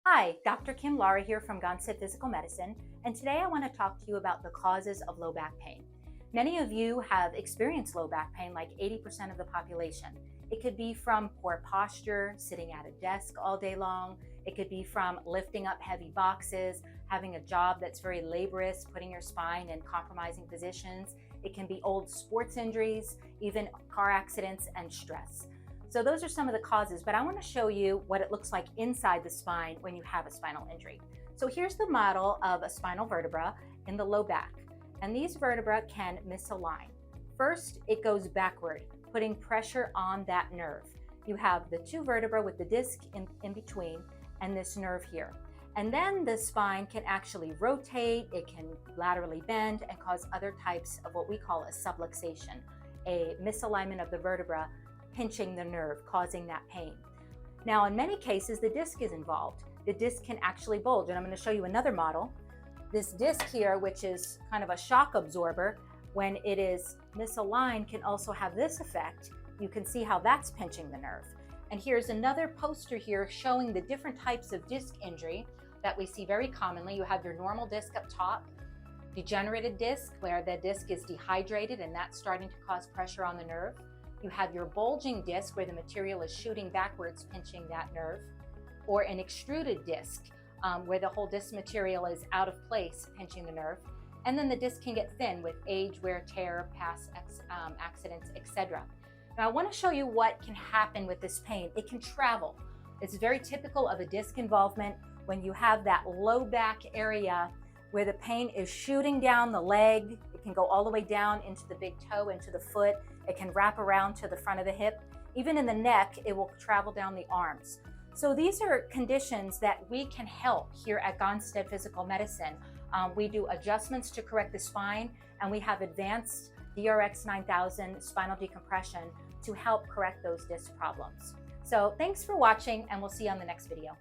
Hi, Dr. Kim Lara here from Gonstead Physical Medicine, and today I want to talk to you about the causes of low back pain. Many of you have experienced low back pain, like 80% of the population. It could be from poor posture, sitting at a desk all day long. It could be from lifting up heavy boxes, having a job that's very laborious, putting your spine in compromising positions. It can be old sports injuries, even car accidents and stress. So those are some of the causes, but I want to show you what it looks like inside the spine when you have a spinal injury. So here's the model of a spinal vertebra in the low back, and these vertebrae can misalign. First, it goes backward, putting pressure on that nerve. You have the two vertebrae with the disc in between and this nerve here. And then the spine can actually rotate, it can laterally bend and cause other types of what we call a subluxation, a misalignment of the vertebra pinching the nerve, causing that pain. Now, in many cases, the disc is involved. The disc can actually bulge, and I'm going to show you another model. This disc here, which is kind of a shock absorber, when it is misaligned, can also have this effect. You can see how that's pinching the nerve. And here's another poster here showing the different types of disc injury that we see very commonly. You have your normal disc up top, degenerated disc, where the disc is dehydrated and that's starting to cause pressure on the nerve. You have your bulging disc where the material is shooting backwards, pinching that nerve, or an extruded disc where the whole disc material is out of place, pinching the nerve. And then the disc can get thin with age, wear, tear, past accidents, etc. Now I want to show you what can happen with this pain. It can travel. It's very typical of a disc involvement when you have that low back area where the pain is shooting down the leg. It can go all the way down into the big toe, into the foot. It can wrap around to the front of the hip. Even in the neck, it will travel down the arms. So these are conditions that we can help here at Gonstead Physical Medicine. We do adjustments to correct the spine, and we have advanced DRX 9000 spinal decompression to help correct those disc problems. So thanks for watching, and we'll see you on the next video.